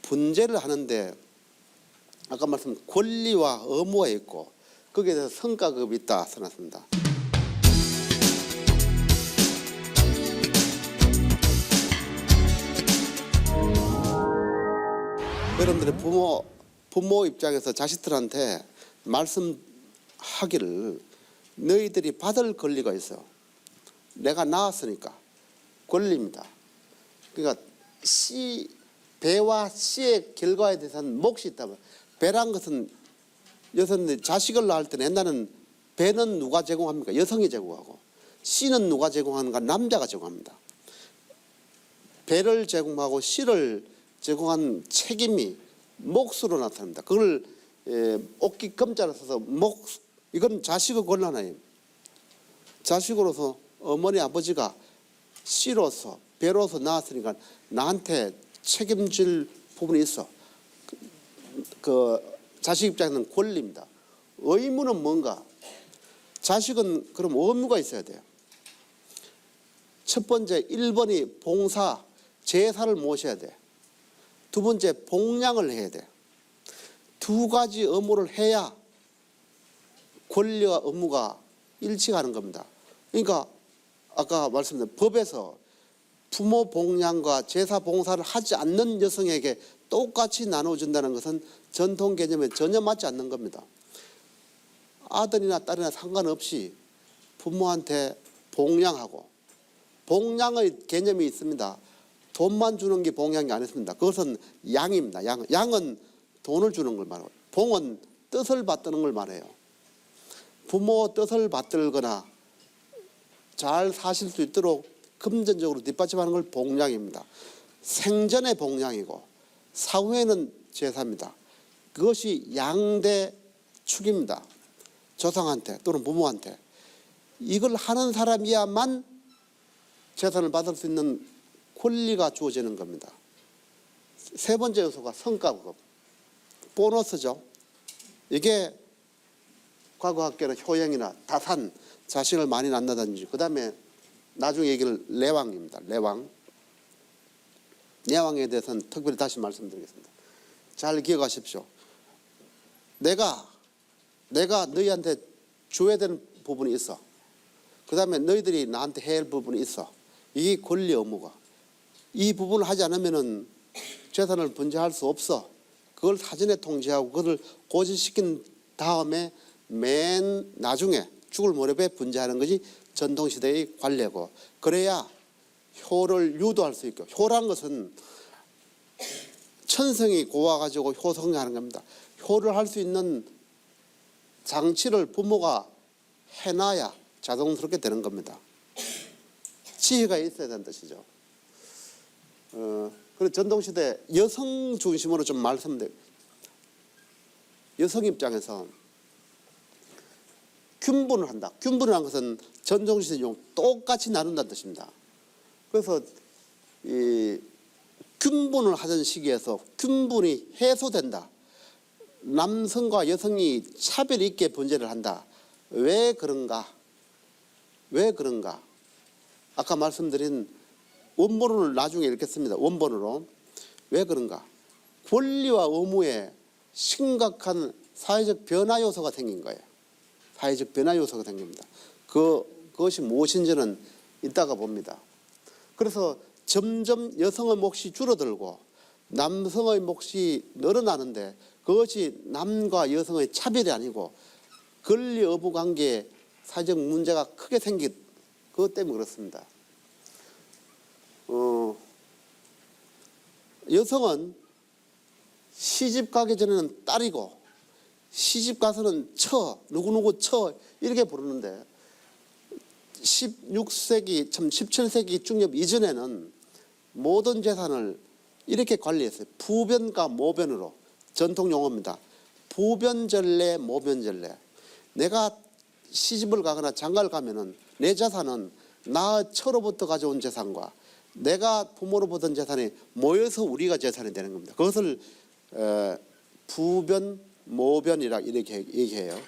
분재를 하는데 아까 말씀 권리와 의무가 있고 거기에 대해서 성과급이 있다 써놨습니다. 여러분들의 부모 입장에서 자식들한테 말씀하기를 너희들이 받을 권리가 있어. 내가 낳았으니까 권리입니다. 그러니까 배와 씨의 결과에 대해서는 몫이 있다면, 배란 것은 여성들이 자식을 낳을 때는 옛날에는 배는 누가 제공합니까? 여성이 제공하고, 씨는 누가 제공하는가? 남자가 제공합니다. 배를 제공하고 씨를 제공한 책임이 몫으로 나타납니다. 그걸 옥기 금자를 써서 몫, 이건 자식의 권한이에요. 자식으로서 어머니 아버지가 씨로서 배로서 낳았으니까 나한테 책임질 부분이 있어. 그 자식 입장에서는 권리입니다. 의무는 뭔가? 자식은 그럼 의무가 있어야 돼요. 첫 번째 1번이 봉사, 제사를 모셔야 돼. 두 번째 봉양을 해야 돼. 두 가지 의무를 해야 권리와 의무가 일치하는 겁니다. 그러니까 아까 말씀드린 법에서 부모 봉양과 제사 봉사를 하지 않는 여성에게 똑같이 나눠준다는 것은 전통 개념에 전혀 맞지 않는 겁니다. 아들이나 딸이나 상관없이 부모한테 봉양하고, 봉양의 개념이 있습니다. 돈만 주는 게 봉양이 아니었습니다. 그것은 양입니다. 양은 돈을 주는 걸 말하고, 봉은 뜻을 받드는 걸 말해요. 부모 뜻을 받들거나 잘 사실 수 있도록 금전적으로 뒷받침하는 걸 봉양입니다. 생전의 봉양이고 사후에는 제사입니다. 그것이 양대 축입니다. 조상한테 또는 부모한테. 이걸 하는 사람이야만 재산을 받을 수 있는 권리가 주어지는 겁니다. 세 번째 요소가 성과급, 보너스죠. 이게 과거 학계는 효영이나 다산, 자식을 많이 낳는다든지, 그 다음에 나중에 얘기를 내왕입니다. 내왕에 대해서는 특별히 다시 말씀드리겠습니다. 잘 기억하십시오. 내가 너희한테 줘야 되는 부분이 있어. 그 다음에 너희들이 나한테 해야 할 부분이 있어. 이게 권리 의무가. 이 부분을 하지 않으면 재산을 분재할 수 없어. 그걸 사전에 통지하고 그걸 고지시킨 다음에 맨 나중에 죽을 무렵에 분재하는 것이 전통시대의 관례고, 그래야 효를 유도할 수 있고, 효라는 것은 천성이 고와가지고 효성하는 겁니다. 효를 할 수 있는 장치를 부모가 해놔야 자동스럽게 되는 겁니다. 지혜가 있어야 된다는 뜻이죠. 그리고 전통시대 여성 중심으로 좀 말씀드려요. 여성 입장에서 균분을 한다. 균분이라는 것은 전통시대용 똑같이 나눈다는 뜻입니다. 그래서 이 균분을 하던 시기에서 균분이 해소된다. 남성과 여성이 차별 있게 분재를 한다. 왜 그런가? 아까 말씀드린 원본을 나중에 읽겠습니다. 원본으로. 왜 그런가? 권리와 의무에 심각한 사회적 변화 요소가 생긴 거예요. 사회적 변화 요소가 생깁니다. 그것이 무엇인지는 이따가 봅니다. 그래서 점점 여성의 몫이 줄어들고 남성의 몫이 늘어나는데, 그것이 남과 여성의 차별이 아니고 권리 의무 관계에 사회적 문제가 크게 생긴 그것 때문에 그렇습니다. 여성은 시집 가기 전에는 딸이고, 시집 가서는 누구누구 이렇게 부르는데, 16세기, 17세기 중엽 이전에는 모든 재산을 이렇게 관리했어요. 부변과 모변으로. 전통 용어입니다. 부변전례, 모변전례. 내가 시집을 가거나 장가를 가면은 내 재산은 나 처로부터 가져온 재산과 내가 부모로 받은 재산이 모여서 우리가 재산이 되는 겁니다. 그것을 부변, 모변이라 이렇게 얘기해요.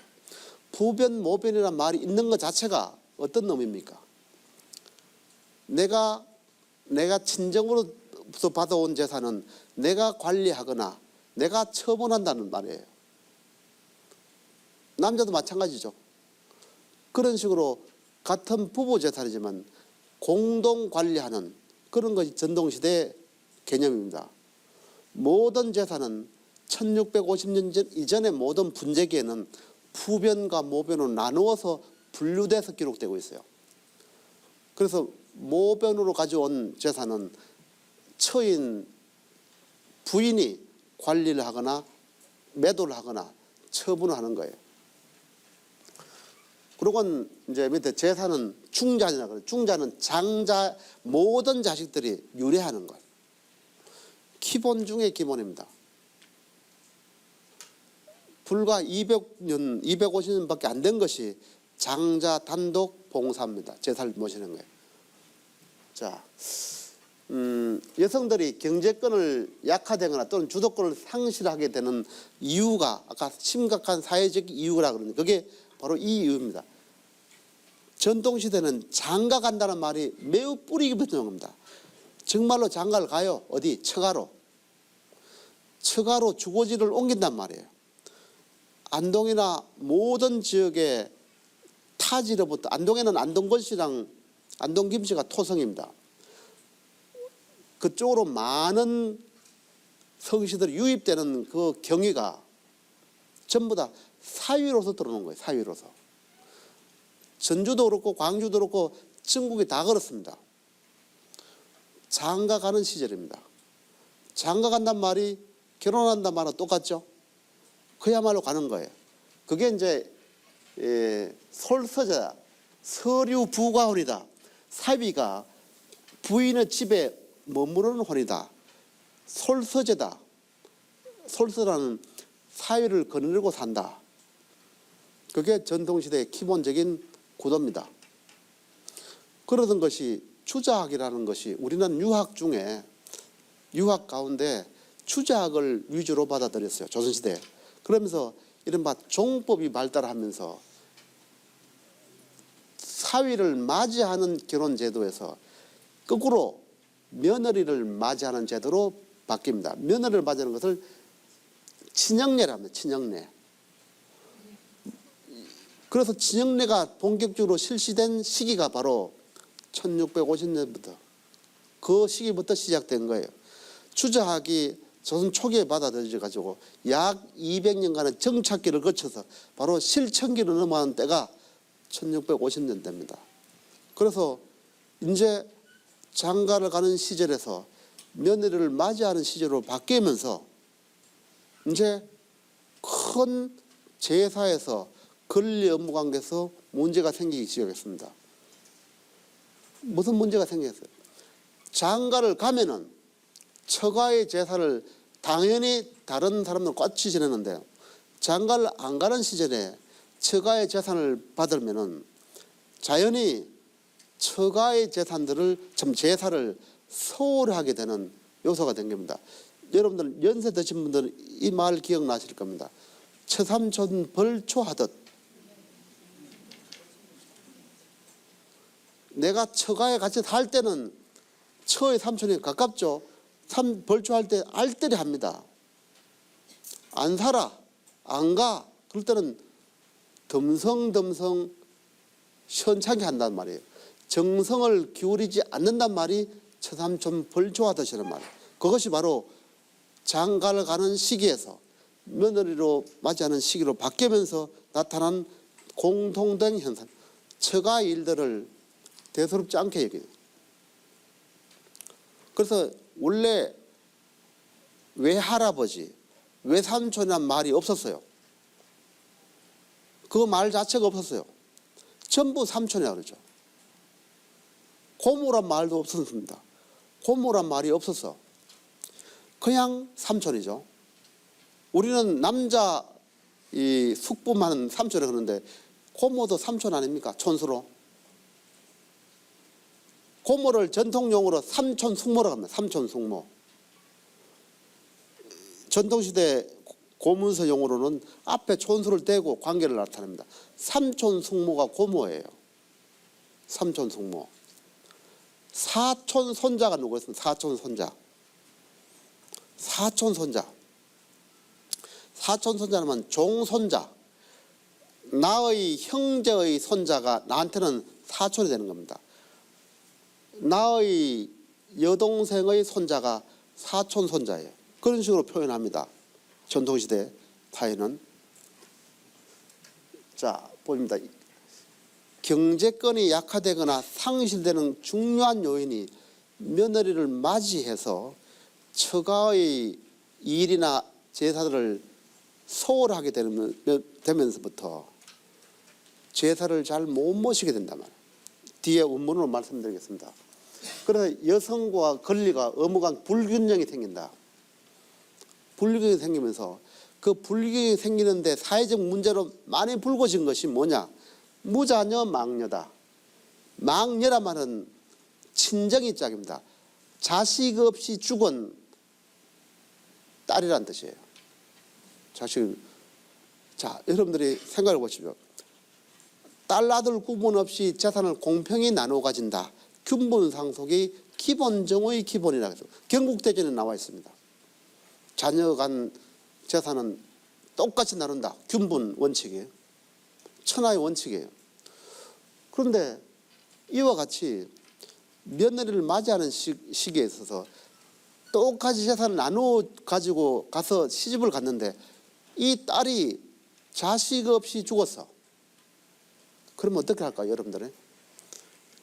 부변, 모변이라는 말이 있는 것 자체가 어떤 놈입니까? 내가 친정으로부터 받아온 재산은 내가 관리하거나 내가 처분한다는 말이에요. 남자도 마찬가지죠. 그런 식으로 같은 부부 재산이지만 공동 관리하는 그런 것이 전동시대의 개념입니다. 모든 재산은 1650년 이전의 모든 분재기에는 부변과 모변으로 나누어서 분류돼서 기록되고 있어요. 그래서 모변으로 가져온 재산은 처인 부인이 관리를 하거나 매도를 하거나 처분을 하는 거예요. 그리고 이제 밑에 재산은 중자녀라 그래요. 중자는 장자 모든 자식들이 유래하는 것. 기본 중에 기본입니다. 불과 200년, 250년밖에 안 된 것이 장자 단독 봉사입니다. 제사를 모시는 거예요. 자, 여성들이 경제권을 약화되거나 또는 주도권을 상실하게 되는 이유가 아까 심각한 사회적 이유라 그러는데 그게 바로 이 이유입니다. 전통시대는 장가 간다는 말이 매우 뿌리 깊은 겁니다. 정말로 장가를 가요. 어디? 처가로. 처가로 주거지를 옮긴단 말이에요. 안동이나 모든 지역의 타지로부터 안동에는 안동건씨랑 안동김씨가 토성입니다. 그쪽으로 많은 성씨들이 유입되는 그 경위가 전부 다 사위로서 들어오는 거예요. 사위로서. 전주도 그렇고 광주도 그렇고 전국이 다 그렇습니다. 장가 가는 시절입니다. 장가 간단 말이 결혼한단 말은 똑같죠. 그야말로 가는 거예요. 그게 이제 솔서자 서류 부가혼이다. 사위가 부인의 집에 머무르는 혼이다. 솔서제다. 솔서라는 사위를 거느리고 산다. 그게 전통시대의 기본적인 구도입니다. 그러던 것이 추자학이라는 것이 우리는 유학 가운데 추자학을 위주로 받아들였어요. 조선시대에. 그러면서 이른바 종법이 발달하면서 사위를 맞이하는 결혼제도에서 거꾸로 며느리를 맞이하는 제도로 바뀝니다. 며느리를 맞이하는 것을 친형례라 합니다. 친형례. 그래서 친형례가 본격적으로 실시된 시기가 바로 1650년부터 그 시기부터 시작된 거예요. 추자학이 조선 초기에 받아들여 가지고 약 200년간의 정착기를 거쳐서 바로 실천기로 넘어가는 때가 1650년대입니다. 그래서 이제 장가를 가는 시절에서 며느리를 맞이하는 시절로 바뀌면서 이제 큰 제사에서 권리 업무 관계에서 문제가 생기기 시작했습니다. 무슨 문제가 생겼어요? 장가를 가면은 처가의 제사를 당연히 다른 사람들 같이 지내는데 장가를 안 가는 시절에 처가의 재산을 받으면은 자연히 처가의 재산들을 제사를 소홀히 하게 되는 요소가 된 겁니다. 여러분들 연세 드신 분들은 이 말 기억나실 겁니다. 처삼촌 벌초하듯 내가 처가에 같이 살 때는 처의 삼촌이 가깝죠. 벌초할 때 알뜰히 합니다. 안 살아, 안 가. 그럴 때는 덤성덤성 시원찮게 한단 말이에요. 정성을 기울이지 않는단 말이 처삼촌 벌초하듯이란 말이에요. 그것이 바로 장가를 가는 시기에서 며느리로 맞이하는 시기로 바뀌면서 나타난 공통된 현상. 처가 일들을 대수롭지 않게 여겨요. 그래서 원래 외할아버지, 외삼촌이란 말이 없었어요. 그 말 자체가 없었어요. 전부 삼촌이라고 그러죠. 고모란 말도 없었습니다. 고모란 말이 없었어. 그냥 삼촌이죠. 우리는 남자 이 숙부만 삼촌을 하는데 고모도 삼촌 아닙니까? 촌수로. 고모를 전통용어로 삼촌 숙모라고 합니다. 삼촌 숙모. 전통시대 고문서 용어로는 앞에 촌수를 대고 관계를 나타냅니다. 삼촌 숙모가 고모예요. 삼촌 숙모. 사촌 손자가 누구였습니까? 사촌 손자. 사촌 손자. 사촌 손자는 종손자. 나의 형제의 손자가 나한테는 사촌이 되는 겁니다. 나의 여동생의 손자가 사촌 손자예요. 그런 식으로 표현합니다. 전통시대 타에는. 자, 보입니다. 경제권이 약화되거나 상실되는 중요한 요인이 며느리를 맞이해서 처가의 일이나 제사들을 소홀하게 되면서부터 제사를 잘 못 모시게 된단 말이에요. 뒤에 원문으로 말씀드리겠습니다. 그래서 여성과 권리가 의무가 불균형이 생긴다. 불균형이 생기면서 그 불균형이 생기는데 사회적 문제로 많이 불거진 것이 뭐냐? 무자녀 망녀다. 망녀란 말은 친정이 짝입니다. 자식 없이 죽은 딸이란 뜻이에요. 자식. 자, 여러분들이 생각해 보십시오. 딸 아들 구분 없이 재산을 공평히 나누어 가진다. 균분상속이 기본정의 기본이라고 해서 경국대전에 나와 있습니다. 자녀 간 재산은 똑같이 나눈다. 균분 원칙이에요. 천하의 원칙이에요. 그런데 이와 같이 며느리를 맞이하는 시기에 있어서 똑같이 재산을 나누어 가지고 가서 시집을 갔는데 이 딸이 자식 없이 죽었어. 그러면 어떻게 할까요, 여러분들은?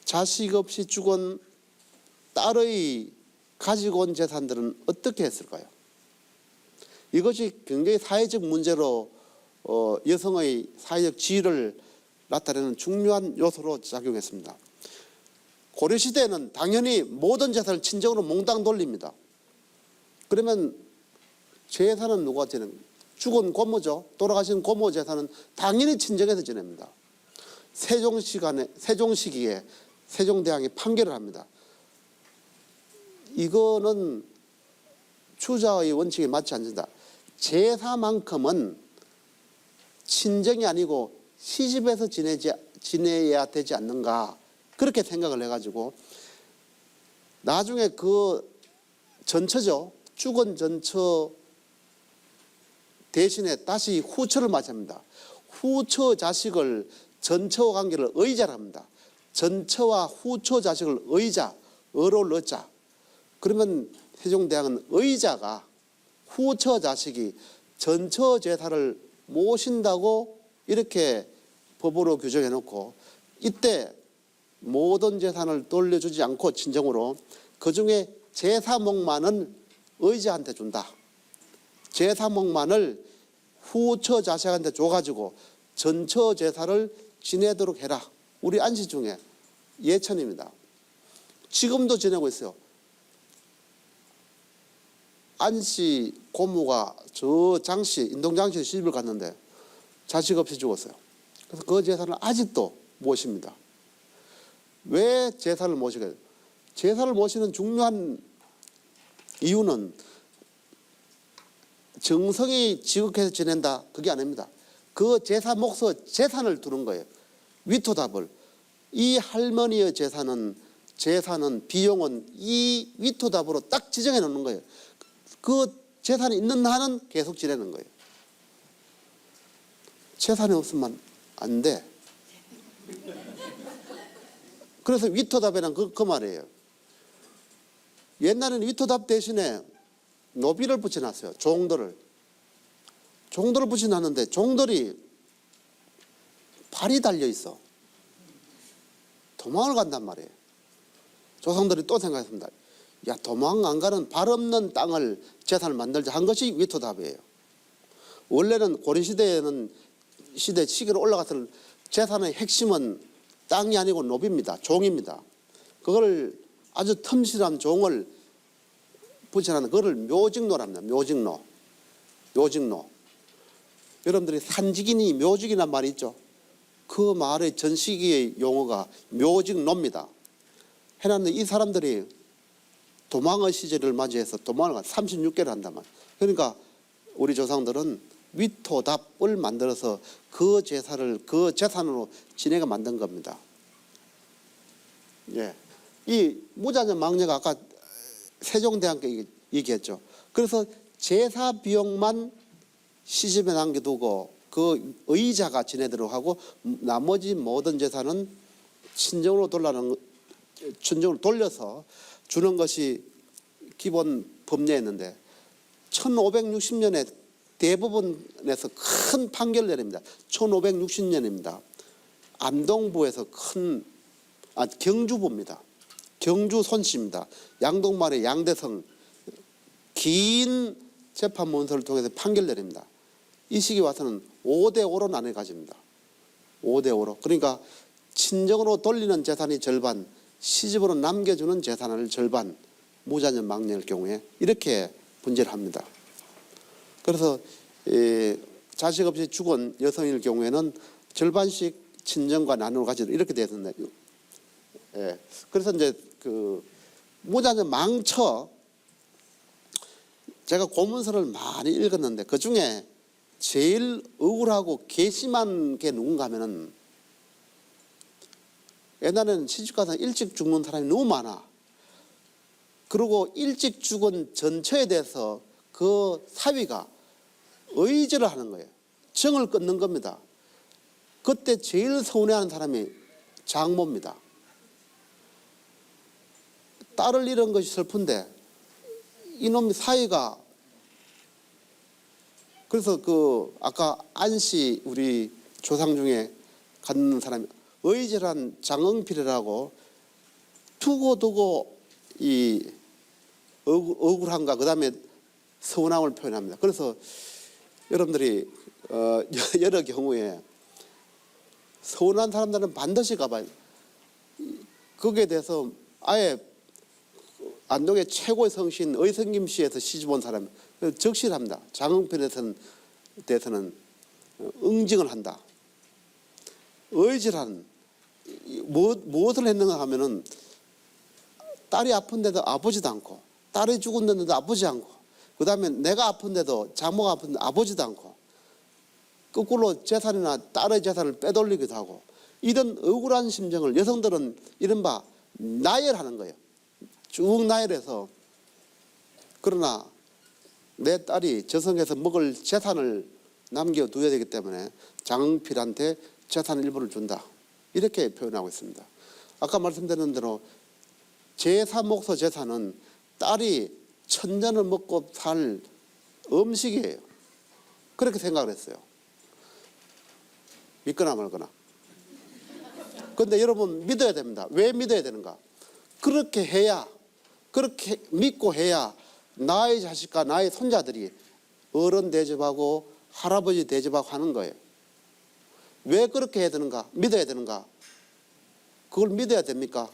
자식 없이 죽은 딸의 가지고 온 재산들은 어떻게 했을까요? 이것이 굉장히 사회적 문제로 여성의 사회적 지위를 나타내는 중요한 요소로 작용했습니다. 고려시대에는 당연히 모든 재산을 친정으로 몽땅 돌립니다. 그러면 재산은 누가 지내는? 죽은 고모죠. 돌아가신 고모 재산은 당연히 친정에서 지냅니다. 세종시기에 세종대왕이 판결을 합니다. 이거는 추자의 원칙에 맞지 않는다. 제사만큼은 친정이 아니고 시집에서 지내야 되지 않는가, 그렇게 생각을 해가지고 나중에 그 전처죠. 죽은 전처 대신에 다시 후처를 맞이합니다. 후처 자식을 전처와 관계를 의자라 합니다. 전처와 후처 자식을 의자, 어로 넣자. 그러면 세종대왕은 의자가 후처 자식이 전처 제사를 모신다고 이렇게 법으로 규정해 놓고, 이때 모든 재산을 돌려주지 않고 친정으로 그중에 제사목만은 의자한테 준다. 제사목만을 후처 자식한테 줘가지고 전처 제사를 지내도록 해라. 우리 안시 중에 예천입니다. 지금도 지내고 있어요. 안시 고모가 저 장씨, 인동장씨 시집을 갔는데 자식 없이 죽었어요. 그래서 그 제사를 아직도 모십니다. 왜 제사를 모시게 돼요? 제사를 모시는 중요한 이유는 정성이 지극해서 지낸다, 그게 아닙니다. 그 제사 목서 재산을 두는 거예요. 위토답을. 이 할머니의 제사는 비용은 이 위토답으로 딱 지정해 놓는 거예요. 그 재산이 있는 한은 계속 지내는 거예요. 재산이 없으면 안 돼. 그래서 위토답이란 그 말이에요. 옛날에는 위토답 대신에 노비를 붙여놨어요. 종들을 붙여놨는데 종들이 발이 달려 있어. 도망을 간단 말이에요. 조상들이 또 생각했습니다. 야, 도망 안 가는 발 없는 땅을 재산을 만들자 한 것이 위토답이에요. 원래는 고려시대에는 시기로 올라갔을 재산의 핵심은 땅이 아니고 노비입니다. 종입니다. 그걸 아주 틈실한 종을 붙여놨는 그거를 묘직노랍니다. 묘직노. 여러분들이 산직이니 묘직이란 말이 있죠. 그 말의 전 시기의 용어가 묘직노입니다. 해놨는데 이 사람들이 도망의 시절을 맞이해서 도망을 36개를 한단 말이에요. 그러니까 우리 조상들은 위토답을 만들어서 그 제사를 그 재산으로 지내가 만든 겁니다. 예. 이 무자녀 망녀가 아까 세종대왕께 얘기했죠. 그래서 제사 비용만 시집에 남겨두고 그 의자가 지내도록 하고 나머지 모든 재산은 친정으로 돌려서 주는 것이 기본 법례였는데 1560년에 대법원에서 큰 판결을 내립니다. 1560년입니다. 안동부에서 경주부입니다. 경주 손씨입니다. 양동말의 양대성 긴 재판 문서를 통해서 판결 내립니다. 이 시기 와서는 5대5로 나눠 가집니다. 5대5로. 그러니까 친정으로 돌리는 재산이 절반, 시집으로 남겨주는 재산을 절반, 무자녀 망녀일 경우에 이렇게 분재를 합니다. 그래서 자식 없이 죽은 여성일 경우에는 절반씩 친정과 나누어 가지고 이렇게 되었네요. 예. 그래서 이제 그 무자녀 망처 제가 고문서를 많이 읽었는데 그 중에 제일 억울하고 괘씸한 게 누군가 하면은 옛날에는 시집가서 일찍 죽는 사람이 너무 많아. 그리고 일찍 죽은 전처에 대해서 그 사위가 의지를 하는 거예요. 정을 끊는 겁니다. 그때 제일 서운해하는 사람이 장모입니다. 딸을 잃은 것이 슬픈데 이놈 사위가 그래서 그 아까 안씨 우리 조상 중에 갖는 사람이 의절한 장응필이라고 두고 이 억울함과 그 다음에 서운함을 표현합니다. 그래서 여러분들이 여러 경우에 서운한 사람들은 반드시 가봐요. 거기에 대해서 아예 안동의 최고의 성신 의성김 씨에서 시집 온 사람 적실합니다. 장흥필에 대해서는 응징을 한다. 의지라는 무엇을 했는가 하면은 딸이 아픈데도 아프지도 않고 딸이 죽었는데도 아프지 않고 그 다음에 내가 아픈데도 장모가 아픈데 아프지도 않고 거꾸로 재산이나 딸의 재산을 빼돌리기도 하고 이런 억울한 심정을 여성들은 이른바 나열하는 거예요. 쭉 나열해서 그러나 내 딸이 저승에서 먹을 재산을 남겨둬야 되기 때문에 장필한테 재산 일부를 준다. 이렇게 표현하고 있습니다. 아까 말씀드린 대로 제3목소 재산은 딸이 천년을 먹고 살 음식이에요. 그렇게 생각을 했어요. 믿거나 말거나. 그런데 여러분 믿어야 됩니다. 왜 믿어야 되는가? 그렇게 해야 그렇게 믿고 해야 나의 자식과 나의 손자들이 어른 대접하고 할아버지 대접하고 하는 거예요. 왜 그렇게 해야 되는가? 믿어야 되는가? 그걸 믿어야 됩니까?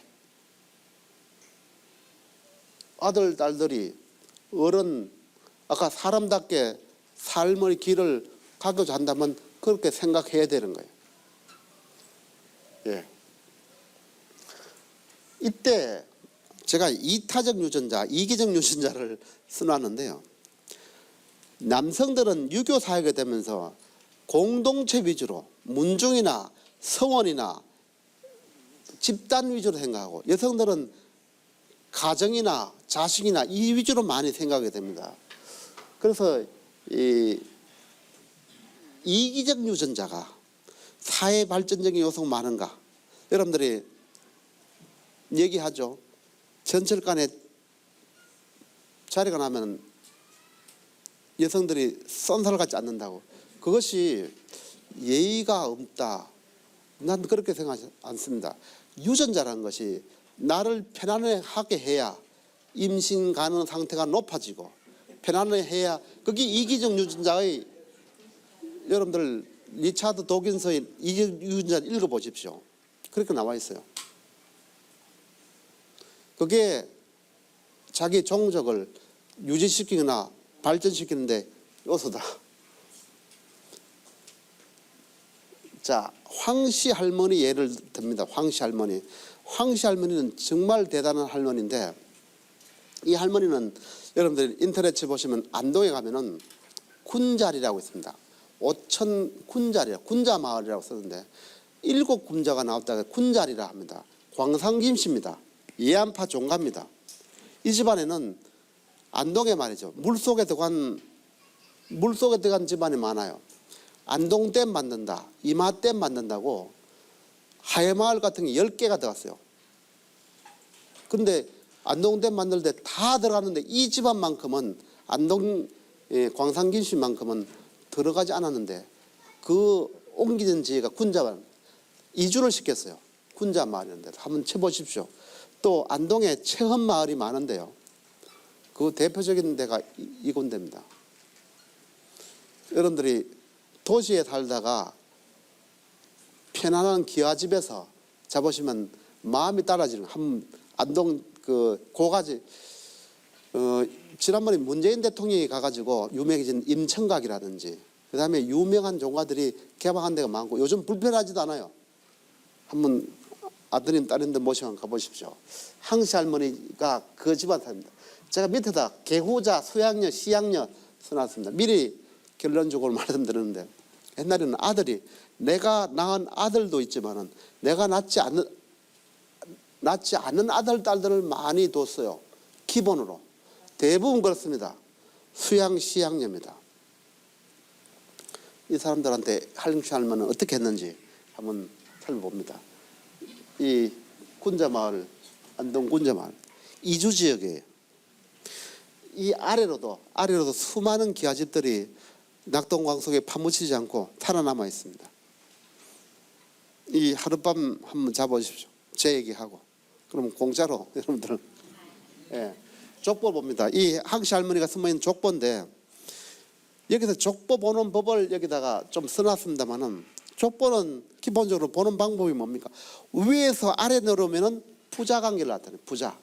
아들, 딸들이 어른, 아까 사람답게 삶의 길을 가고자 한다면 그렇게 생각해야 되는 거예요. 예. 이때 제가 이타적 유전자, 이기적 유전자를 써놨는데요. 남성들은 유교 사회가 되면서 공동체 위주로 문중이나 성원이나 집단 위주로 생각하고 여성들은 가정이나 자식이나 이 위주로 많이 생각하게 됩니다. 그래서 이기적 유전자가 사회 발전적인 요소가 많은가? 여러분들이 얘기하죠. 전철간에 자리가 나면 여성들이 쏜살을 갖지 않는다고. 그것이 예의가 없다. 난 그렇게 생각하지 않습니다. 유전자라는 것이 나를 편안하게 해야 임신 가능 상태가 높아지고 편안해야 그게 이기적 유전자의 여러분들 리차드 도킨스의 이기적 유전자를 읽어보십시오. 그렇게 나와 있어요. 그게 자기 종족을 유지시키거나 발전시키는데 요소다. 자, 황씨 할머니 예를 듭니다. 황씨 할머니. 황씨 할머니는 정말 대단한 할머니인데 이 할머니는 여러분들 인터넷에 보시면 안동에 가면은 군자리라고 있습니다. 오천 군자리라 군자 마을이라고 쓰는데 7군자가 나왔다가 군자리라 합니다. 광상 김씨입니다. 예안파 종가입니다. 이 집안에는 안동에 말이죠. 물속에 들어간 집안이 많아요. 안동댐 만든다, 이마댐 만든다고 하회마을 같은 게 10개가 들어갔어요. 그런데 안동댐 만들 때 다 들어갔는데 이 집안만큼은 안동 광산김씨만큼은 들어가지 않았는데 그 옮기는 지혜가 군자만 이주를 시켰어요. 군자 마을인데 한번 쳐보십시오. 또 안동에 체험 마을이 많은데요. 그 대표적인 데가 이 군데입니다. 여러분들이 도시에 살다가 편안한 기와집에서 자보시면 마음이 따라지는 한 안동 그 고가지 지난번에 문재인 대통령이 가가지고 유명해진 임청각이라든지 그다음에 유명한 종가들이 개방한 데가 많고 요즘 불편하지도 않아요. 한번 아드님 딸님들 모시고 가보십시오. 항시 할머니가 그 집안 사람입니다. 제가 밑에다 개후자, 수양녀, 시양녀 써놨습니다. 미리 결론적으로 말씀드렸는데 옛날에는 아들이 내가 낳은 아들도 있지만은 내가 낳지 않은 아들, 딸들을 많이 뒀어요. 기본으로. 대부분 그렇습니다. 수양, 시양녀입니다. 이 사람들한테 할림씨 할머니는 어떻게 했는지 한번 살펴봅니다. 이 군자마을, 안동 군자마을 이주지역이에요. 이 아래로도 수많은 기와집들이 낙동강 속에 파묻히지 않고 살아남아 있습니다. 이 하룻밤 한번 잡아주십시오. 제 얘기하고. 그럼 공짜로 여러분들은 족보 봅니다. 이 항시 할머니가 숨어있는 족보인데 여기서 족보 보는 법을 여기다가 좀 써놨습니다만은 족보는 기본적으로 보는 방법이 뭡니까? 위에서 아래 내려오면은 부자 관계를 나타내요. 부자.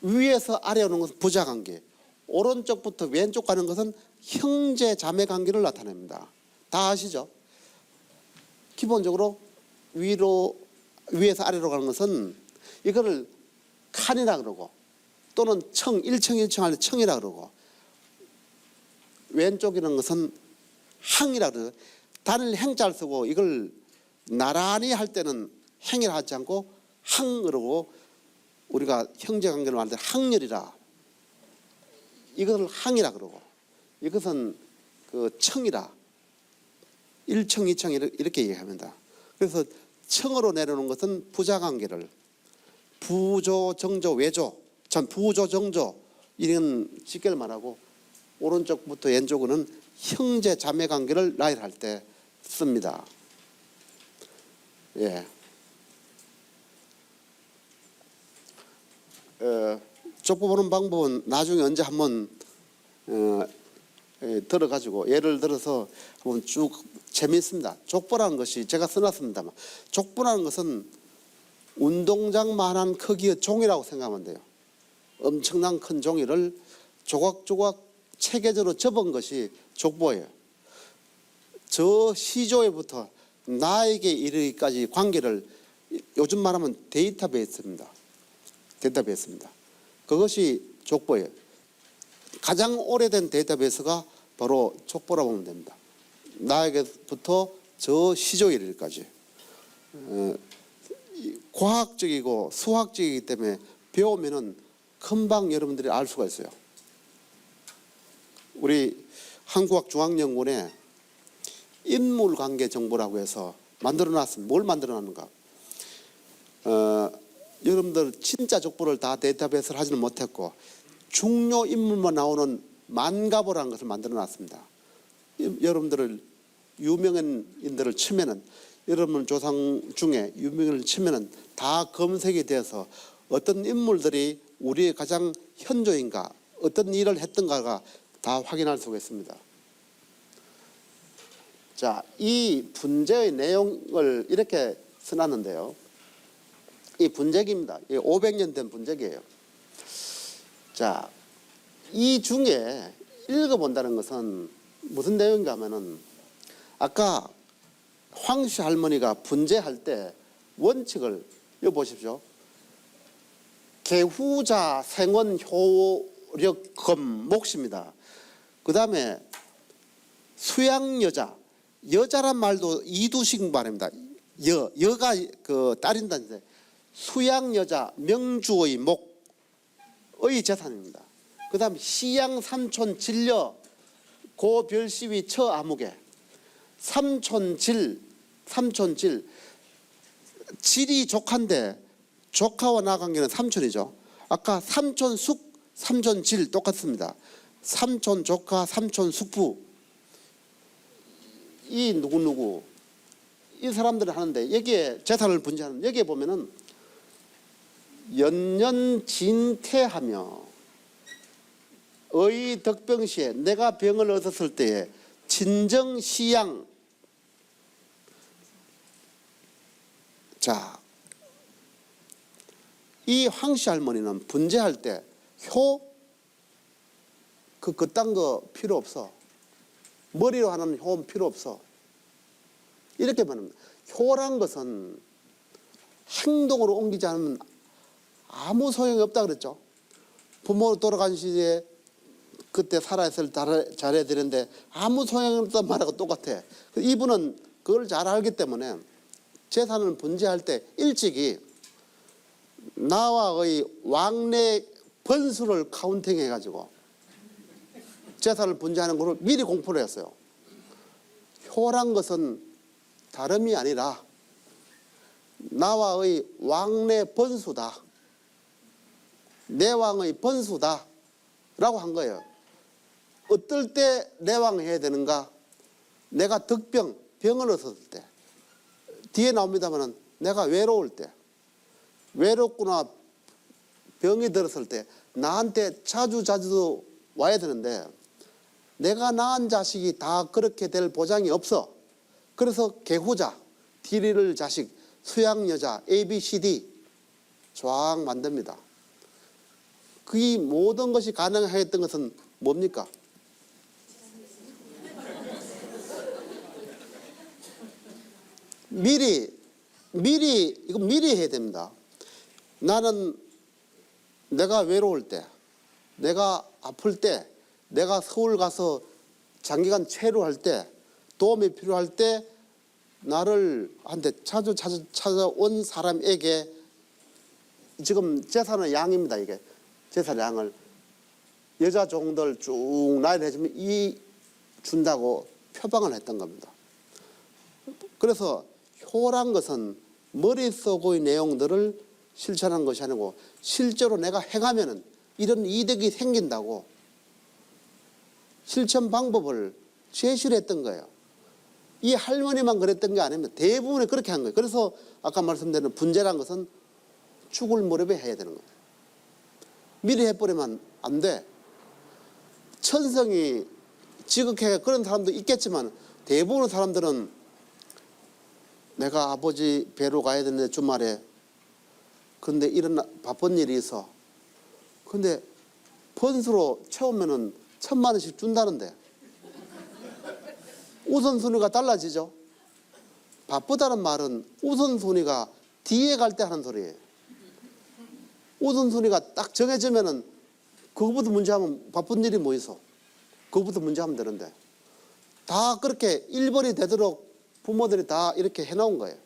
위에서 아래 오는 것은 부자 관계, 오른쪽부터 왼쪽 가는 것은 형제 자매 관계를 나타냅니다. 다 아시죠? 기본적으로 위에서 아래로 가는 것은 이거를 칸이라 그러고 또는 청, 1층 1층 할 때 청이라 그러고 왼쪽이라는 것은 항이라 그러죠. 단일 행자를 쓰고 이걸 나란히 할 때는 행이라 하지 않고 항 그러고 우리가 형제관계를 말할 때 항렬이라 이것을 항이라 그러고 이것은 그 청이라 1청 2청 이렇게 얘기합니다. 그래서 청으로 내려오는 것은 부자관계를 부조 정조 외조 전 부조 정조 이런 직계를 말하고 오른쪽부터 왼쪽은 형제 자매 관계를 나열할 때 씁니다. 족보 보는 방법은 나중에 언제 한번 들어가지고 예를 들어서 한번 쭉 재미있습니다. 족보라는 것이 제가 써놨습니다만 족보라는 것은 운동장만한 크기의 종이라고 생각하면 돼요. 엄청난 큰 종이를 조각조각 체계적으로 접은 것이 족보예요. 저 시조에부터 나에게 이르기까지 관계를 요즘 말하면 데이터베이스입니다. 데이터베이스입니다. 그것이 족보예요. 가장 오래된 데이터베이스가 바로 족보라고 보면 됩니다. 나에게부터 저 시조에 이르기까지. 과학적이고 수학적이기 때문에 배우면은 금방 여러분들이 알 수가 있어요. 우리 한국학중앙연구원에 인물관계 정보라고 해서 만들어놨습니다. 뭘 만들어놨는가? 여러분들 진짜 족보를 다 데이터베이스를 하지는 못했고 중요 인물만 나오는 만가보라는 것을 만들어놨습니다. 여러분들을 유명인들을 치면은 여러분 조상 중에 유명인을 치면은 다 검색이 돼서 어떤 인물들이 우리의 가장 현조인가 어떤 일을 했던가가 다 확인할 수가 있습니다. 자, 이 분재의 내용을 이렇게 써놨는데요. 이 분재기입니다. 500년 된 분재기예요. 자, 이 중에 읽어본다는 것은 무슨 내용인가 하면은 아까 황씨 할머니가 분재할 때 원칙을 여기 보십시오. 개후자 생원 효력금 몫입니다. 그 다음에 수양여자 여자란 말도 이두식 말입니다. 여가 그 딸인다는데 수양 여자 명주의 목의 재산입니다. 그다음 시양 삼촌 진려 고 별시위 처 아무개 삼촌질 질이 조카인데 조카와 나 관계는 삼촌이죠. 아까 삼촌숙 삼촌질 똑같습니다. 삼촌 조카 삼촌 숙부 이 누구누구 이 사람들이 하는데 여기에 재산을 분지하는 여기에 보면은 연년진퇴하며 의 덕병시에 내가 병을 얻었을 때에 친정시양 자, 이 황씨 할머니는 분재할 때 그딴 거 필요 없어. 머리로 하는 효는 필요 없어. 이렇게 말합니다. 효란 것은 행동으로 옮기지 않으면 아무 소용이 없다 그랬죠. 부모 돌아간 시기에 그때 살아있을 때 잘해야 되는데 아무 소용이 없단 말하고 똑같아. 이분은 그걸 잘 알기 때문에 재산을 분재할 때 일찍이 나와의 왕래 번수를 카운팅 해가지고 재산을 분재하는 것을 미리 공포를 했어요. 효란 것은 다름이 아니라 나와의 왕래 번수다. 내 왕의 번수다 라고 한 거예요. 어떨 때 내 왕을 해야 되는가? 내가 병을 얻었을 때. 뒤에 나옵니다만 내가 외로울 때. 외롭구나 병이 들었을 때 나한테 자주 와야 되는데 내가 낳은 자식이 다 그렇게 될 보장이 없어. 그래서 계후자, 디리를 자식, 수양여자, ABCD 쫙 만듭니다. 그 모든 것이 가능했던 것은 뭡니까? 미리 해야 됩니다. 나는 내가 외로울 때, 내가 아플 때, 내가 서울 가서 장기간 체류할 때, 도움이 필요할 때 나를 한테 자주 찾아온 사람에게 지금 재산의 양입니다. 이게 재산의 양을 여자 종들 쭉 나이를 해주면 이 준다고 표방을 했던 겁니다. 그래서 효란 것은 머릿속의 내용들을 실천한 것이 아니고 실제로 내가 행하면은 이런 이득이 생긴다고 실천 방법을 제시를 했던 거예요. 이 할머니만 그랬던 게 아니면 대부분이 그렇게 한 거예요. 그래서 아까 말씀드린 분재란 것은 죽을 무렵에 해야 되는 거예요. 미리 해버리면 안 돼. 천성이 지극하게 그런 사람도 있겠지만 대부분의 사람들은 내가 아버지 뵈러 가야 되는데 주말에 그런데 이런 바쁜 일이 있어. 근데 번수로 채우면은 1,000,000원씩 준다는데 우선순위가 달라지죠. 바쁘다는 말은 우선순위가 뒤에 갈 때 하는 소리예요. 우선순위가 딱 정해지면은 그거부터 문제하면 바쁜 일이 뭐 있어. 그거부터 문제하면 되는데 다 그렇게 1번이 되도록 부모들이 다 이렇게 해놓은 거예요.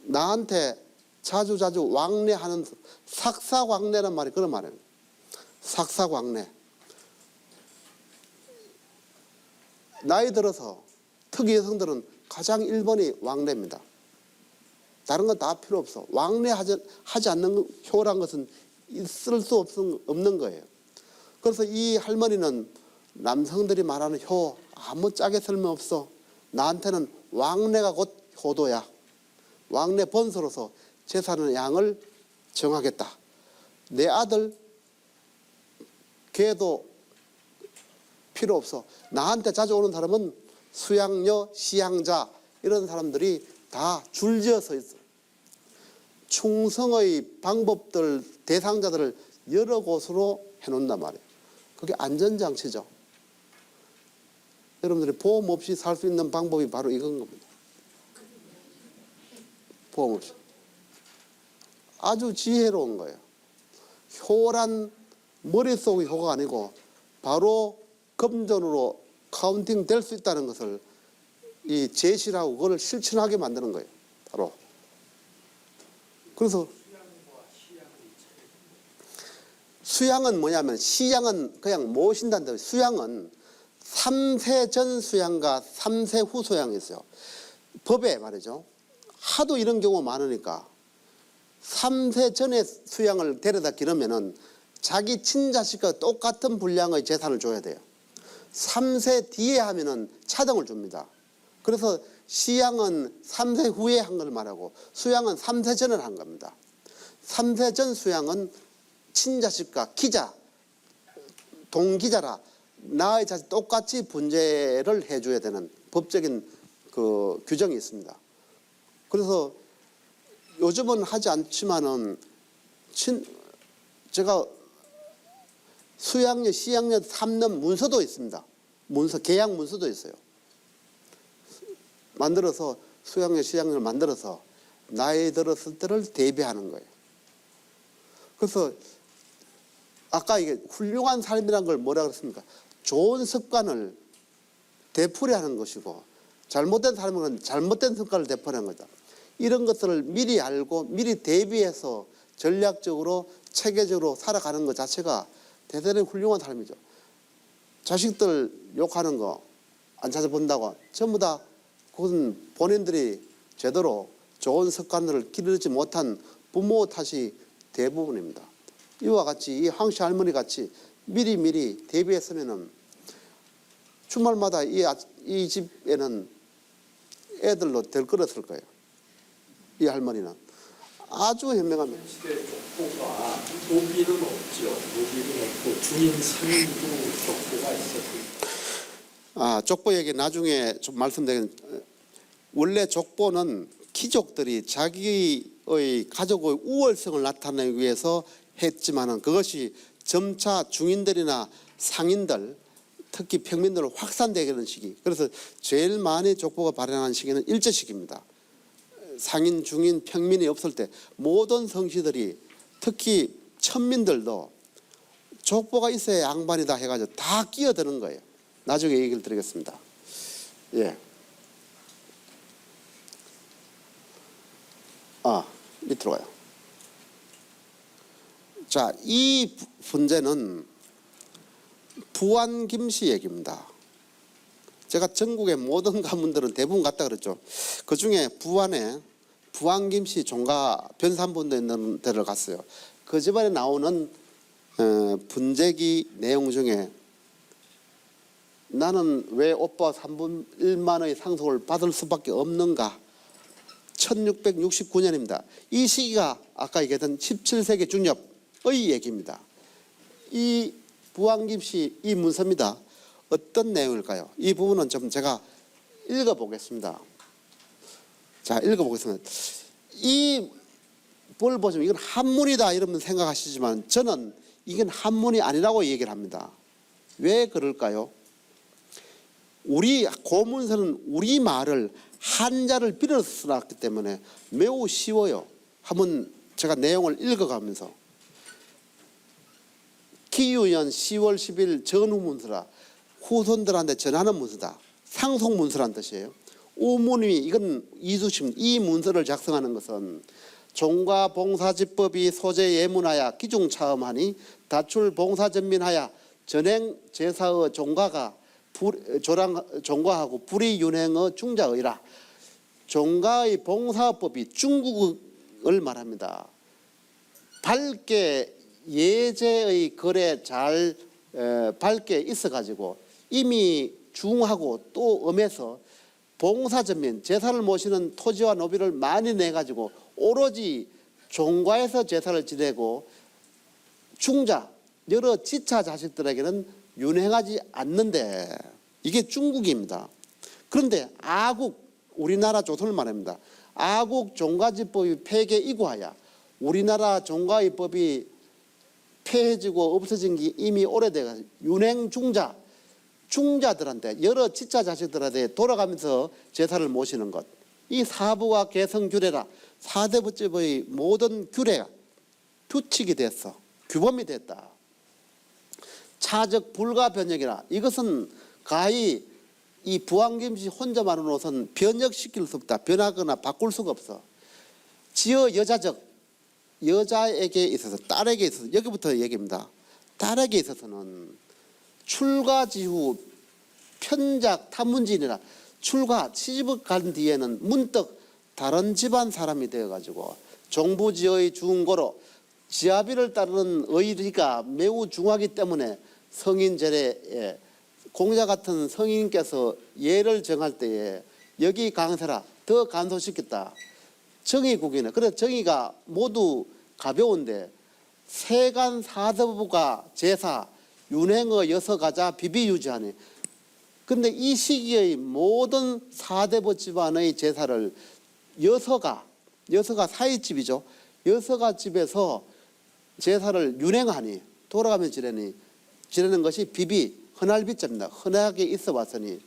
나한테 자주 왕래하는 삭사광래란 말이 그런 말이에요. 삭사광래. 나이 들어서 특히 여성들은 가장 1번이 왕래입니다. 다른 건 다 필요 없어. 왕래하지 않는 효란 것은 있을 수 없는 거예요. 그래서 이 할머니는 남성들이 말하는 효 아무 짝에 쓸모없어. 나한테는 왕래가 곧 효도야. 왕래 번서로서 재산의 양을 정하겠다. 내 아들 걔도 필요 없어. 나한테 자주 오는 사람은 수양녀, 시양자 이런 사람들이 다 줄지어서 있어. 충성의 방법들, 대상자들을 여러 곳으로 해놓는단 말이에요. 그게 안전장치죠. 여러분들이 보험 없이 살 수 있는 방법이 바로 이건 겁니다. 보험 없이. 아주 지혜로운 거예요. 효란 머릿속의 효가 아니고 바로 금전으로 카운팅 될 수 있다는 것을 이 제시를 하고 그걸 실천하게 만드는 거예요. 바로. 그래서 수양은 뭐냐면, 시양은 그냥 모신다는 뜻. 수양은 3세 전 수양과 3세 후 수양이 있어요. 법에 말이죠. 하도 이런 경우 많으니까 3세 전에 수양을 데려다 기르면은 자기 친자식과 똑같은 분량의 재산을 줘야 돼요. 3세 뒤에 하면은 차등을 줍니다. 그래서 시양은 3세 후에 한 걸 말하고 수양은 3세 전을 한 겁니다. 3세 전 수양은 친자식과 기자, 동기자라 나의 자식 똑같이 분재를 해줘야 되는 법적인 그 규정이 있습니다. 그래서 요즘은 하지 않지만은 제가 수양녀, 시양녀 삼는 문서도 있습니다. 문서, 계약 문서도 있어요. 만들어서 수양녀, 시양녀를 만들어서 나이 들었을 때를 대비하는 거예요. 그래서 아까 이게 훌륭한 삶이란 걸 뭐라 그랬습니까? 좋은 습관을 되풀이하는 것이고 잘못된 삶은 잘못된 습관을 되풀이하는 거죠. 이런 것들을 미리 알고 미리 대비해서 전략적으로 체계적으로 살아가는 것 자체가 대단히 훌륭한 삶이죠. 자식들 욕하는 거 안 찾아본다고 전부 다 그것은 본인들이 제대로 좋은 습관들을 기르지 못한 부모 탓이 대부분입니다. 이와 같이 이 황씨 할머니 같이 미리 대비했으면은 주말마다 이 집에는 애들로 들끓었을 거예요. 이 할머니는 아주 현명합니다. 시대 족보가 노비는 없죠. 노비는 없고 중인 상인도 족보가 있었고. 족보 얘기 나중에 좀 말씀드리겠습니다. 원래 족보는 귀족들이 자기의 가족의 우월성을 나타내기 위해서 했지만은 그것이 점차 중인들이나 상인들, 특히 평민들로 확산되게 되는 시기. 그래서 제일 많이 족보가 발행하는 시기는 일제시기입니다. 상인, 중인, 평민이 없을 때 모든 성씨들이 특히 천민들도 족보가 있어야 양반이다 해가지고 다 끼어드는 거예요. 나중에 얘기를 드리겠습니다. 예. 밑으로 가요. 자, 이 문제는 부안 김씨 얘기입니다. 제가 전국의 모든 가문들은 대부분 갔다 그랬죠. 그 중에 부안에 부안 김씨 종가 변산본도 있는 데를 갔어요. 그 집안에 나오는 분재기 내용 중에 나는 왜 오빠 3분 1만의 상속을 받을 수밖에 없는가? 1669년입니다. 이 시기가 아까 얘기했던 17세기 중엽의 얘기입니다. 이 부안김씨 이 문서입니다. 어떤 내용일까요? 이 부분은 좀 제가 읽어보겠습니다. 자, 읽어보겠습니다. 이 뭘 보시면 이건 한문이다 이러면 생각하시지만 저는 이건 한문이 아니라고 얘기를 합니다. 왜 그럴까요? 우리 고문서는 우리말을 한자를 빌어서 써놨기 때문에 매우 쉬워요. 한번 제가 내용을 읽어가면서 기유년 10월 10일 전후문서라 후손들한테 전하는 문서다. 상속문서란 뜻이에요. 우문이 이건 이수심 이 문서를 작성하는 것은 종가 봉사집법이 소재 예문하여 기중차음하니 다출 봉사전민하여 전행 제사의 종가가 종가하고 불이윤행의 중자의라. 종가의 봉사법이 중국을 말합니다. 밝게 예제의 글에 잘 밝게 있어가지고 이미 중하고 또 음해서 봉사전민 제사를 모시는 토지와 노비를 많이 내가지고 오로지 종가에서 제사를 지내고 중자 여러 지차 자식들에게는 윤행하지 않는데 이게 중국입니다. 그런데 아국 우리나라 조선을 말합니다. 아국 종가지법이 폐계 이고하여 우리나라 종가의법이 폐해지고 없어진 게 이미 오래돼서 윤행 중자들한테 여러 지차 자식들한테 돌아가면서 제사를 모시는 것. 이 사부와 개성 규례라 4대 부집의 모든 규례가 규칙이 됐어. 규범이 됐다. 차적 불가 변형이라 이것은 가히 이 부왕김씨 혼자만으로서는 변혁시킬 수 없다. 변하거나 바꿀 수가 없어. 지어 여자에게 있어서, 딸에게 있어서, 여기부터 얘기입니다. 딸에게 있어서는 출가 지후 편작 탐문진이라, 출가 시집을 간 뒤에는 문득 다른 집안 사람이 되어가지고 종부지의 중고로 지아비를 따르는 의리가 매우 중하기 때문에 성인제례에 공자 같은 성인께서 예를 정할 때에 여기 강세라 더 간소시켰다. 정의국이네. 그래서 정의가 모두 가벼운데 세간 사대부가 제사 윤행의 여서가자 비비유지하네. 근데 이 시기의 모든 사대부 집안의 제사를 여서가 사이집이죠. 여서가 집에서 제사를 윤행하니, 돌아가면 지내는 것이 비비 흔할비자입니다. 흔하게 있어 왔으니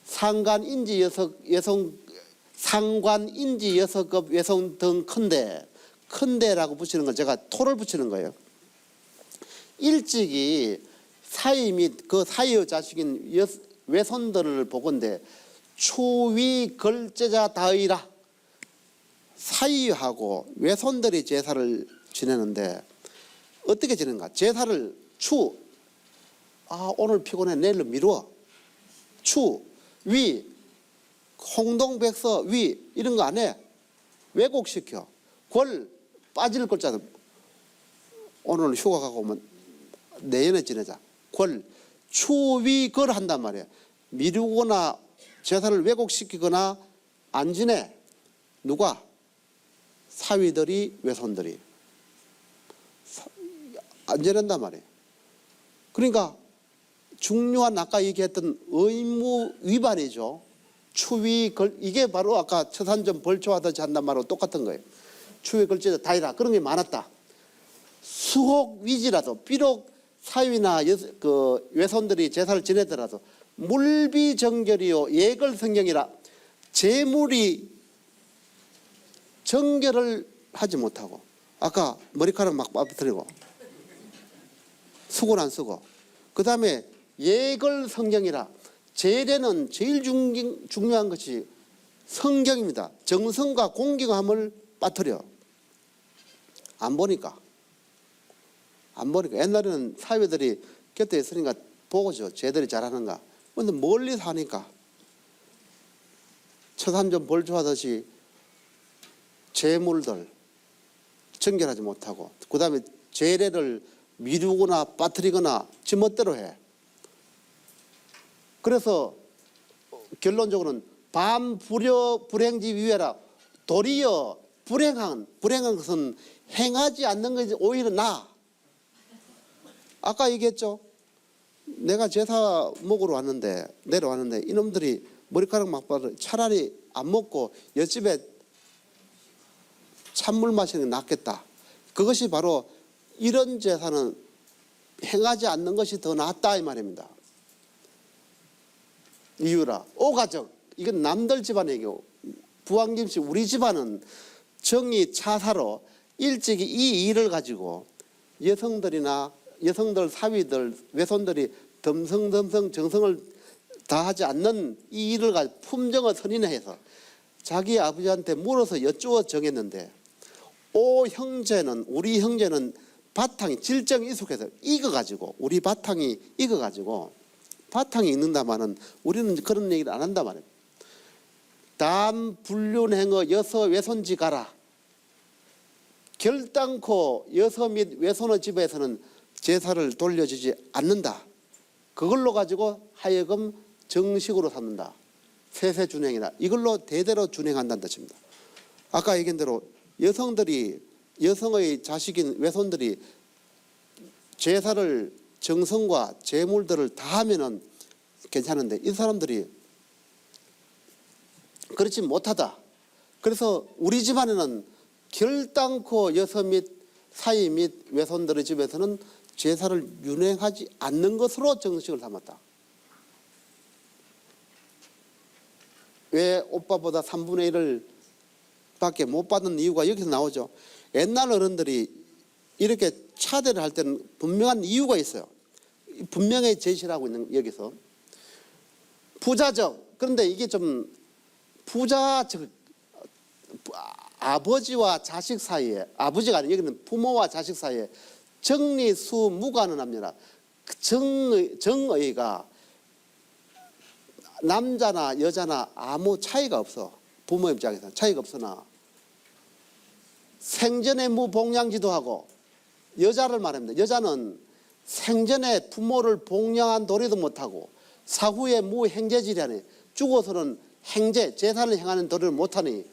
상관인지 여서급 외성 등 큰데라고 붙이는 건 제가 토를 붙이는 거예요. 일찍이 사위 및 그 사위의 자식인 외손들을 보건대 추위 걸제자 다의라, 사위하고 외손들이 제사를 지내는데 어떻게 지내는가? 제사를 오늘 피곤해 내일로 미루어. 위 홍동백서 위 이런 거 안 해. 왜곡시켜. 빠질 걸자도 오늘 휴가 가고 오면 내년에 지내자. 추위걸 한단 말이에요. 미루거나 제사를 왜곡시키거나 안 지내. 누가? 사위들이 외손들이 안 지낸단 말이에요. 그러니까 중요한 아까 얘기했던 의무 위반이죠. 이게 바로 아까 처산점 벌초하듯이 한단 말하고 똑같은 거예요. 추위 걸치자 다이라 그런 게 많았다. 수혹 위지라도 비록 사위나 외손들이 제사를 지내더라도 물비정결이요 예걸성경이라 재물이 정결을 하지 못하고 아까 머리카락 막 빠뜨리고 수건 안 쓰고 그 다음에 예걸성경이라 제례는 제일 중요한 것이 성경입니다. 정성과 공경함을 빠뜨려. 안 보니까 옛날에는 사회들이 곁에 있으니까 보고죠. 쟤들이 잘하는가. 근데 멀리 사니까 처삼점 벌초하듯이 재물들 정결하지 못하고 그 다음에 제례를 미루거나 빠뜨리거나 지멋대로 해. 그래서 결론적으로는 불행지 위해라. 도리어 불행한 것은 행하지 않는 것이 오히려 나아. 아까 얘기했죠. 내가 제사 먹으러 내려왔는데 이놈들이 머리카락 막 빠져 차라리 안 먹고 옆집에 찬물 마시는 게 낫겠다. 그것이 바로 이런 제사는 행하지 않는 것이 더 낫다 이 말입니다. 이유라 오가정 이건 남들 집안 얘기고 부왕김씨 우리 집안은 정이 차사로 일찍이 이 일을 가지고 여성들 사위들 외손들이 덤성덤성 정성을 다하지 않는 이 일을 가지고 품정을 선인해서 자기 아버지한테 물어서 여쭈어 정했는데 우리 형제는 바탕이 질정이 익숙해서 우리 바탕이 익어가지고 바탕이 있는다마는 우리는 그런 얘기를 안 한단 말이에요. 단 불륜행어 여서 외손지 가라. 결단코 여서 및 외손의 집에서는 제사를 돌려주지 않는다. 그걸로 가지고 하여금 정식으로 삼는다. 세세준행이다. 이걸로 대대로 준행한다는 뜻입니다. 아까 얘기한 대로 여성의 자식인 외손들이 제사를 정성과 재물들을 다 하면은 괜찮은데 이 사람들이 그렇지 못하다. 그래서 우리 집안에는 결단코 여서 및 사위 및 외손들의 집에서는 제사를 윤행하지 않는 것으로 정식을 삼았다. 왜 오빠보다 3분의 1을 밖에 못 받는 이유가 여기서 나오죠. 옛날 어른들이 이렇게 차대를 할 때는 분명한 이유가 있어요. 분명히 제시를 하고 있는 여기서. 부왕김씨는 3분의 1을 밖에 못 받는 이유가 있어요. 3분의 1을 밖에 못 받는 이유가 여기서 나오죠. 옛날 어른들이 이렇게 차대를 할 때는 분명한 이유가 있어요. 분명히 제시를 하고 있는 여기서. 부왕김씨는 3분의 1을 밖에 못 받는 이유가 여기서 나오죠. 옛날 어른들이 이렇게 차대를 할 때는 분명한 이유가 있어요. 부자적. 그런데 이게 좀 부자적, 아버지와 자식 사이에, 아버지가 아니고 여기는 부모와 자식 사이에 정리수무관은 합니다. 그 정의가 남자나 여자나 아무 차이가 없어. 부모 입장에서는 차이가 없으나 생전에 무봉양지도 하고, 여자를 말합니다. 여자는 생전에 부모를 봉양한 도리도 못하고 사후에 무행제지리하니, 죽어서는 행제, 제사를 행하는 도리를 못하니,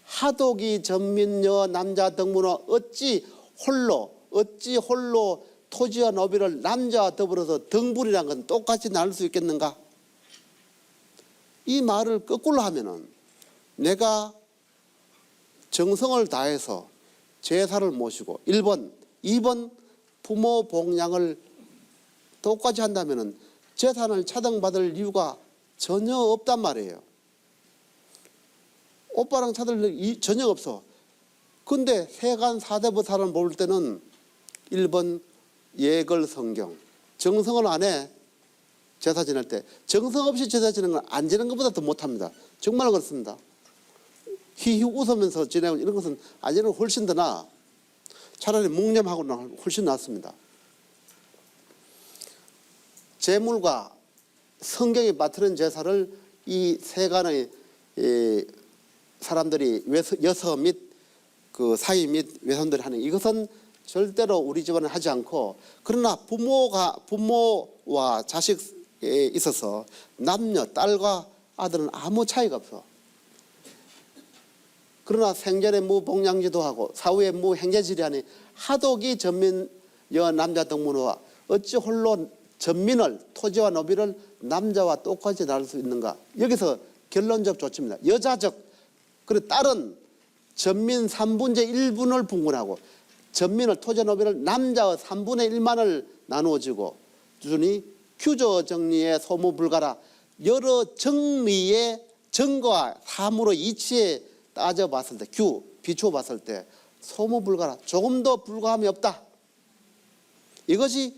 하독이 전민여 남자 등문화 어찌 홀로 토지와 노비를 남자와 더불어서 등불이란 건 똑같이 나눌 수 있겠는가? 이 말을 거꾸로 하면은 내가 정성을 다해서 제사를 모시고 1번, 2번 부모 봉양을 똑같이 한다면은 재산을 차등받을 이유가 전혀 없단 말이에요. 오빠랑 차들 전혀 없어. 근데 세간 사대보살을 볼 때는 1번 예걸 성경, 정성을 안 해. 제사 지낼 때 정성 없이 제사 지내는 건 안 지내는 것보다 더 못합니다. 정말 그렇습니다. 히히 웃으면서 지내고 이런 것은 안 지내는 건 훨씬 더 나아. 차라리 묵념하고는 훨씬 낫습니다. 제물과 성경이 맡는 제사를 이 세간의 사람들이 여서 및 그 사위 및 외손들이 하는, 이것은 절대로 우리 집안은 하지 않고, 그러나 부모와 자식에 있어서 남녀, 딸과 아들은 아무 차이가 없어. 그러나 생전에 무봉양지도 하고 사후에 무행제지리하니, 하독이 전민여 남자 등문화와 어찌 홀로 전민을, 토지와 노비를 남자와 똑같이 나눌 수 있는가? 여기서 결론적 조치입니다. 여자적, 그리고 딸은 전민 3분의 1분을 분군하고 전민을, 토지와 노비를 남자의 3분의 1만을 나누어 주니 규조 정리의 소무불가라. 여러 정리의 정과 사무로 이치에 따져봤을 때, 비추어 봤을 때 소무불가라. 조금도 불가함이 없다. 이것이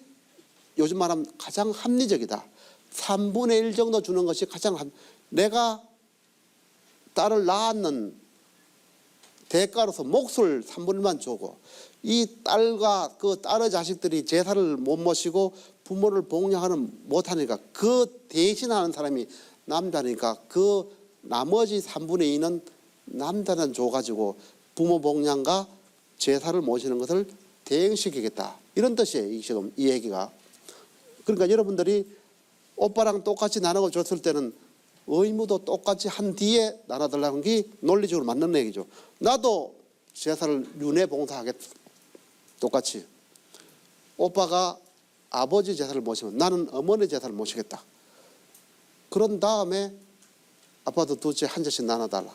요즘 말하면 가장 합리적이다. 3분의 1 정도 주는 것이 가장 내가 딸을 낳았는 대가로서 몫을 3분의 1만 주고, 이 딸과 그 딸의 자식들이 제사를 못 모시고 부모를 봉양하는 못하니까 그 대신하는 사람이 남자니까 그 나머지 3분의 2는 남자는 줘가지고 부모 봉양과 제사를 모시는 것을 대행시키겠다. 이런 뜻이에요. 지금 이 얘기가. 그러니까 여러분들이 오빠랑 똑같이 나누어 줬을 때는 의무도 똑같이 한 뒤에 나눠달라는 게 논리적으로 맞는 얘기죠. 나도 제사를 윤회 봉사하겠다. 똑같이. 오빠가 아버지 제사를 모시면 나는 어머니 제사를 모시겠다. 그런 다음에 아빠도 둘째 한 잔씩 나눠달라.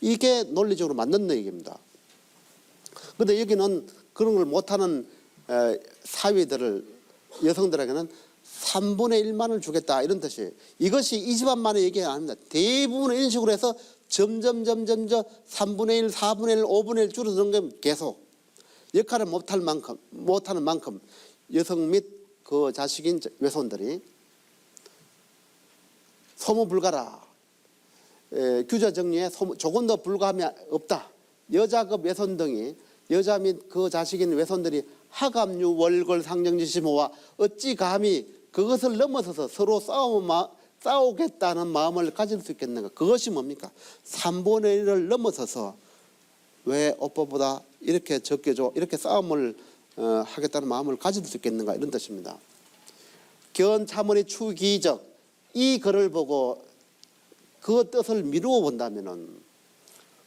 이게 논리적으로 맞는 얘기입니다. 그런데 여기는 그런 걸 못하는 사위들을, 여성들에게는 3분의 1만을 주겠다, 이런 뜻이에요. 이것이 이 집안만의 얘기가 아닙니다. 대부분 이런 식으로 해서 점점 3분의 1, 4분의 1, 5분의 1 줄어드는 게 계속 역할을 못하는 만큼 여성 및 그 자식인 외손들이 소무불가라. 규제 정리에 조금 더 불가함이 없다. 여자급 외손 등이, 여자 및 그 자식인 외손들이 하감유 월걸 상정지시모와 어찌 감히 그것을 넘어서서 서로 싸우겠다는 마음을 가질 수 있겠는가? 그것이 뭡니까? 3분의 1을 넘어서서 왜 오빠보다 이렇게 적게 줘? 이렇게 싸움을 하겠다는 마음을 가질 수 있겠는가? 이런 뜻입니다. 견차문의 추기적, 이 글을 보고 그 뜻을 미루어 본다면은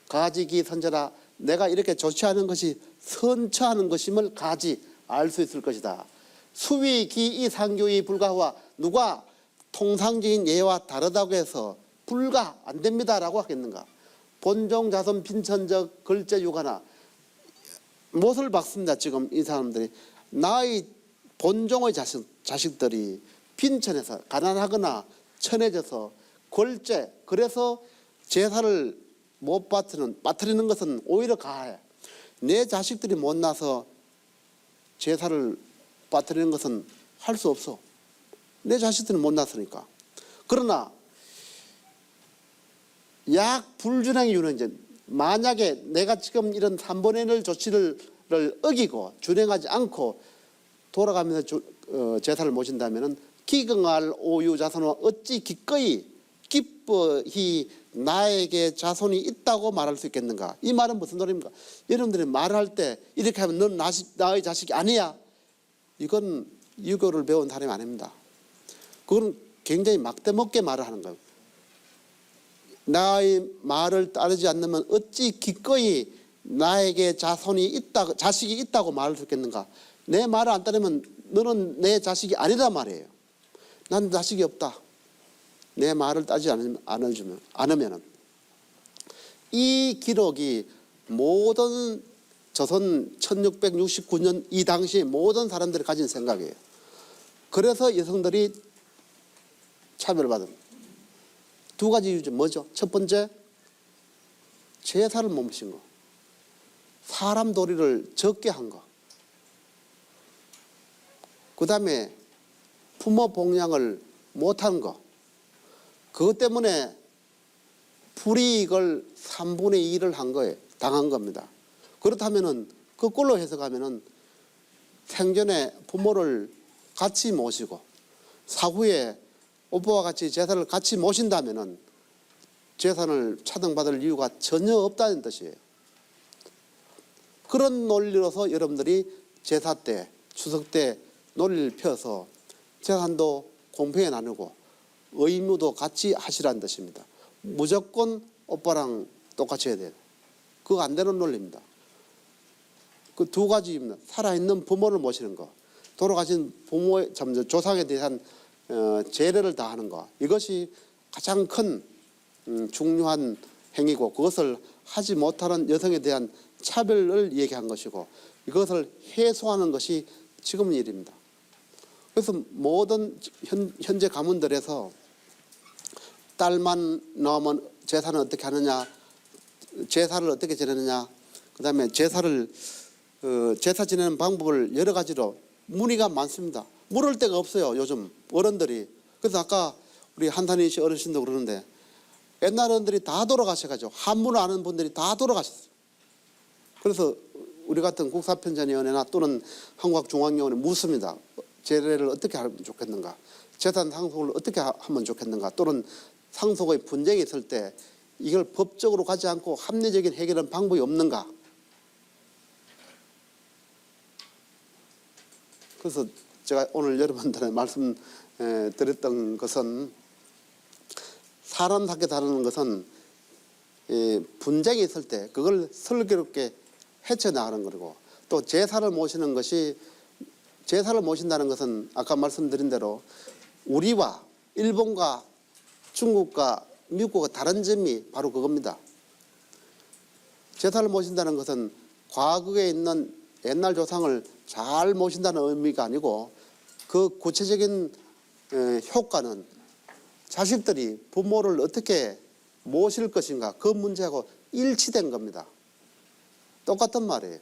가지기 선처라, 내가 이렇게 좋지 않은 것이 선처하는 것임을 가지 알 수 있을 것이다. 수위 기이 상교의 불가와, 누가 통상적인 예와 다르다고 해서 불가 안 됩니다라고 하겠는가? 본종 자손 빈천적 글제 육하나, 못을 박습니다. 지금 이 사람들이 나의 본종의 자식들이 빈천에서 가난하거나 천해져서 골제, 그래서 제사를 못 빠뜨리는 것은 오히려 가해. 내 자식들이 못 나서 제사를 빠뜨리는 것은 할 수 없어. 내 자식들이 못 났으니까. 그러나 약 불준행 이유는 이제 만약에 내가 지금 이런 3분의 1 조치를 어기고 준행하지 않고 돌아가면서 제사를 모신다면은 기경할 오유 자손은 어찌 기꺼이 기뻐히 나에게 자손이 있다고 말할 수 있겠는가? 이 말은 무슨 소리입니까? 여러분들이 말할 때 이렇게 하면 넌 나의 자식이 아니야. 이건 유교를 배운 사람이 아닙니다. 그건 굉장히 막대먹게 말을 하는 거예요. 나의 말을 따르지 않으면 어찌 기꺼이 나에게 자식이 있다고 말할 수 있겠는가? 내 말을 안 따르면 너는 내 자식이 아니다 말이에요. 난 자식이 없다. 내 말을 따지 않으면 이 기록이 모든 조선 1669년 이 당시 모든 사람들이 가진 생각이에요. 그래서 여성들이 차별받은 두 가지 이유죠. 뭐죠? 첫 번째, 제사를 못 모신 거. 사람 도리를 적게 한 거. 그 다음에 부모 봉양을 못한 거. 그것 때문에 불이익을 3분의 2를 한 거예요. 당한 겁니다. 그렇다면은 거꾸로 해석하면은 생전에 부모를 같이 모시고 사후에 오빠와 같이 제사를 같이 모신다면은 재산을 차등받을 이유가 전혀 없다는 뜻이에요. 그런 논리로서 여러분들이 제사 때, 추석 때 논리를 펴서 재산도 공평히 나누고 의무도 같이 하시라는 뜻입니다. 무조건 오빠랑 똑같이 해야 돼요. 그거 안 되는 논리입니다. 그 두 가지입니다. 살아있는 부모를 모시는 거, 돌아가신 부모의 조상에 대한 제례를 다하는 거, 이것이 가장 큰 중요한 행위고, 그것을 하지 못하는 여성에 대한 차별을 얘기한 것이고, 이것을 해소하는 것이 지금 일입니다. 그래서 모든 현재 가문들에서 딸만 나오면 제사는 어떻게 하느냐, 제사를 어떻게 지내느냐, 그 다음에 제사 지내는 방법을 여러 가지로 문의가 많습니다. 물을 데가 없어요, 요즘 어른들이. 그래서 아까 우리 한산희 씨 어르신도 그러는데, 옛날 어른들이 다 돌아가셔가지고 한문을 아는 분들이 다 돌아가셨어요. 그래서 우리 같은 국사편찬위원회나 또는 한국중앙위원회 묻습니다. 제례를 어떻게 하면 좋겠는가, 재산 상속을 어떻게 하면 좋겠는가, 또는 상속의 분쟁이 있을 때 이걸 법적으로 가지 않고 합리적인 해결하는 방법이 없는가. 그래서 제가 오늘 여러분들에 말씀드렸던 것은, 사람 사게 다루는 것은 분쟁이 있을 때 그걸 슬기롭게 헤쳐나가는 거고, 또 제사를 모신다는 것은 아까 말씀드린 대로 우리와 일본과 중국과 미국과 다른 점이 바로 그겁니다. 제사를 모신다는 것은 과거에 있는 옛날 조상을 잘 모신다는 의미가 아니고, 그 구체적인 효과는 자식들이 부모를 어떻게 모실 것인가, 그 문제하고 일치된 겁니다. 똑같은 말이에요.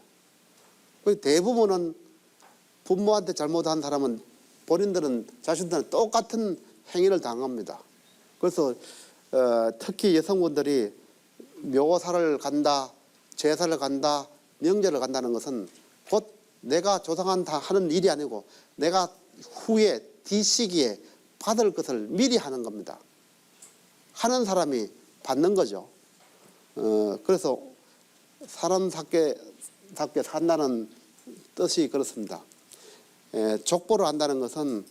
대부분은 부모한테 잘못한 사람은 본인들은 자신들은 똑같은 행위를 당합니다. 그래서 특히 여성분들이 묘사를 간다, 제사를 간다, 명절을 간다는 것은 곧 내가 조상한테 하는 일이 아니고 내가 후에 뒷시기에 받을 것을 미리 하는 겁니다. 하는 사람이 받는 거죠. 그래서 사람답게 산다는 뜻이 그렇습니다. 족보를 안다는 것은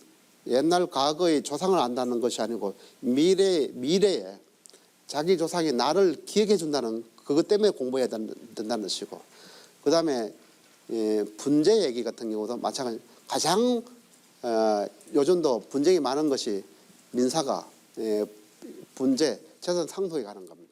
옛날 과거의 조상을 안다는 것이 아니고 미래에 자기 조상이 나를 기억해 준다는 그것 때문에 공부해야 된다는 것이고, 그 다음에 분재 얘기 같은 경우도 마찬가지. 가장 요즘도 분쟁이 많은 것이 민사가 분재, 재산 상속에 가는 겁니다.